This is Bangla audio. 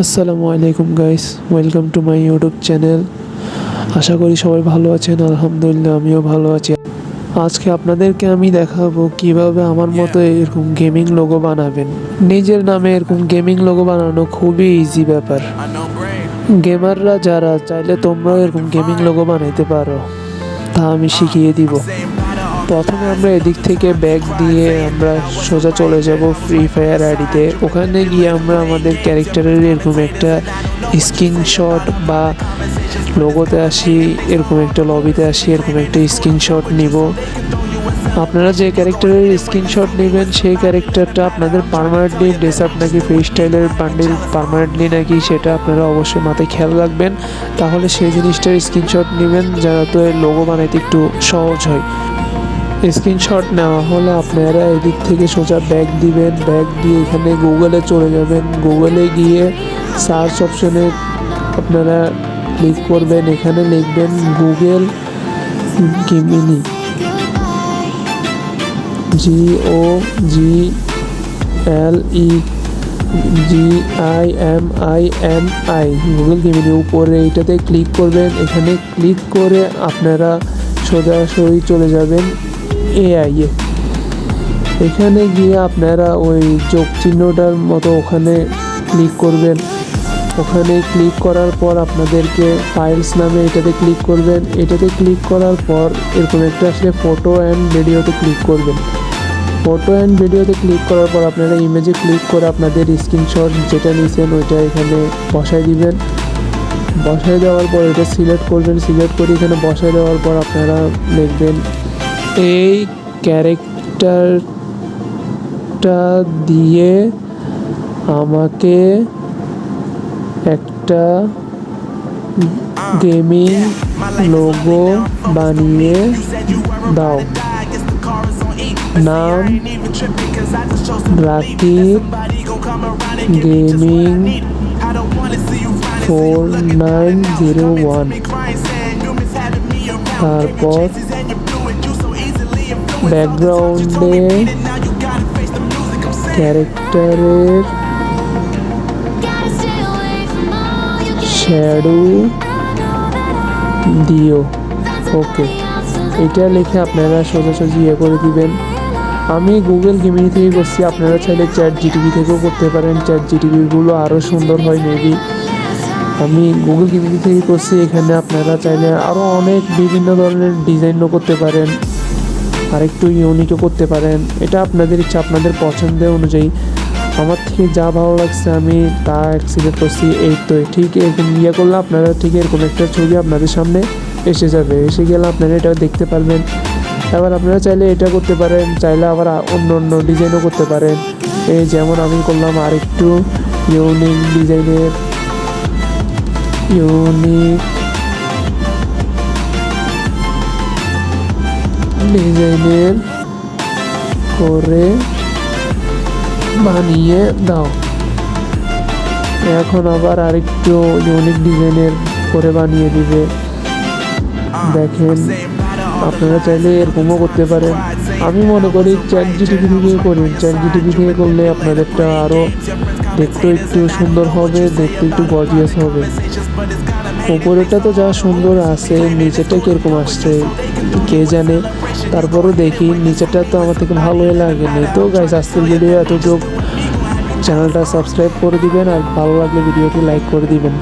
আসসালামু আলাইকুম guys, welcome to my YouTube channel. আশা করি সবাই ভালো আছেন। আলহামদুলিল্লাহ আমিও ভালো আছি। আজকে আপনাদেরকে আমি দেখাবো কিভাবে আমার মতো এরকম গেমিং লোগো বানাবেন। নিজের নামে এরকম গেমিং লোগো বানানো খুবই ইজি ব্যাপার। গেমাররা যারা চাইলে তোমরাও এরকম গেমিং লোগো বানাইতে পারো, তা আমি শিখিয়ে দিব। প্রথমে আমরা এদিক থেকে ব্যাক দিয়ে আমরা সোজা চলে যাব ফ্রি ফায়ার আইডিতে। ওখানে গিয়ে আমরা আমাদের ক্যারেক্টারের এরকম একটা স্ক্রিনশট বা লোগোতে আসি, এরকম একটা লবিতে আসি, এরকম একটা স্ক্রিনশট নিব। আপনারা যে ক্যারেক্টারের স্ক্রিনশট নেবেন সেই ক্যারেক্টারটা আপনাদের পার্মানেন্টলি ড্রেস আপ নাকি ফ্রি স্টাইলের বান্ডিল পার্মানেন্টলি নাকি, সেটা আপনারা অবশ্যই মাথায় খেয়াল রাখবেন। তাহলে সেই জিনিসটার স্ক্রিনশট নেবেন যাতে লোগো বানাইতে একটু সহজ হয়। স্ক্রিনশট নেওয়া হলে আপনারা এদিক থেকে সোজা ব্যাক দিবেন, ব্যাক দিয়ে এখানে গুগলে চলে যাবেন। গুগলে গিয়ে সার্চ অপশনে আপনারা ক্লিক করবেন, এখানে লিখবেন Google Gemini, GOGLEGIMINI, Google Gemini. উপরে এইটাতে ক্লিক করবেন। এখানে ক্লিক করে আপনারা সোজাসুজি চলে যাবেন AI এ। এখানে গিয়ে আপনারা ওই যোগ চিহ্নটার মতো ওখানে ক্লিক করবেন। ওখানে ক্লিক করার পর আপনাদেরকে ফাইলস নামে এটাতে ক্লিক করবেন। এটাতে ক্লিক করার পর এরকম একটা আসলে ফটো অ্যান্ড ভিডিওতে ক্লিক করবেন। ফটো অ্যান্ড ভিডিওতে ক্লিক করার পর আপনারা ইমেজে ক্লিক করে আপনাদের স্ক্রিনশট যেটা নিয়েছেন ওইটা এখানে বসায় দিবেন। বসায় দেওয়ার পর এটা সিলেক্ট করবেন। সিলেক্ট করে এখানে বসায় দেওয়ার পর আপনারা লিখবেন এই ক্যারেক্টারটা দিয়ে আমাকে একটা গেমিং লোগো বানিয়ে দাও। নাম রাকিব গেমিং 4901। তারপর ব্যাকগ্রাউন্ডে ক্যারেক্টারের শ্যাডো দিও। ওকে, এটা লিখে আপনারা সোজাসুজি করে দিবেন। আমি গুগল গেমিনি থেকে করছি, আপনারা চাইলে চ্যাট জিটিপি থেকেও করতে পারেন। চ্যাট জিটিপিগুলো আরও সুন্দর হয় মেবি। আমি গুগল গেমিনি থেকে করছি। এখানে আপনারা চাইলে আরও অনেক বিভিন্ন ধরনের ডিজাইনও করতে পারেন, আরেকটু ইউনিকও করতে পারেন। এটা আপনাদের ইচ্ছা, আপনাদের পছন্দের অনুযায়ী। আমার থেকে যা ভালো লাগছে আমি তা সিলেক্ট করছি। এই তো ঠিক এরকম করলে আপনারা ঠিক এরকম একটা ছবি আপনাদের সামনে এসে যাবে। এসে গেলে আপনারা এটা দেখতে পারবেন। এবার আপনারা চাইলে এটা করতে পারেন, চাইলে আবার অন্য অন্য ডিজাইনও করতে পারেন। এই যেমন আমি করলাম আরেকটু ইউনিক ডিজাইনের করে বানিয়ে দাও। এখন আবার আরেকটু ইউনিক ডিজাইনের করে বানিয়ে দিবে। দেখেন, আপনারা চাইলে এরকমও করতে পারেন। আমি মনে করি চ্যাট জিটিপি থেকে করুন। চ্যাট জিটিপি থেকে করলে আপনাদেরটা আরও দেখতে একটু সুন্দর হবে, দেখতে একটু গর্জিয়াস হবে। উপরেটা তো যা সুন্দর আছে, নিচেটা কীরকম আসছে কে জানে। তারপরও দেখি নিচেটা তো আমার থেকে ভালোই লাগেনি। তো গাইস, আজকের ভিডিও এতটুকু। চ্যানেলটা সাবস্ক্রাইব করে দিবেন আর ভালো লাগলে ভিডিওটি লাইক করে দিবেন।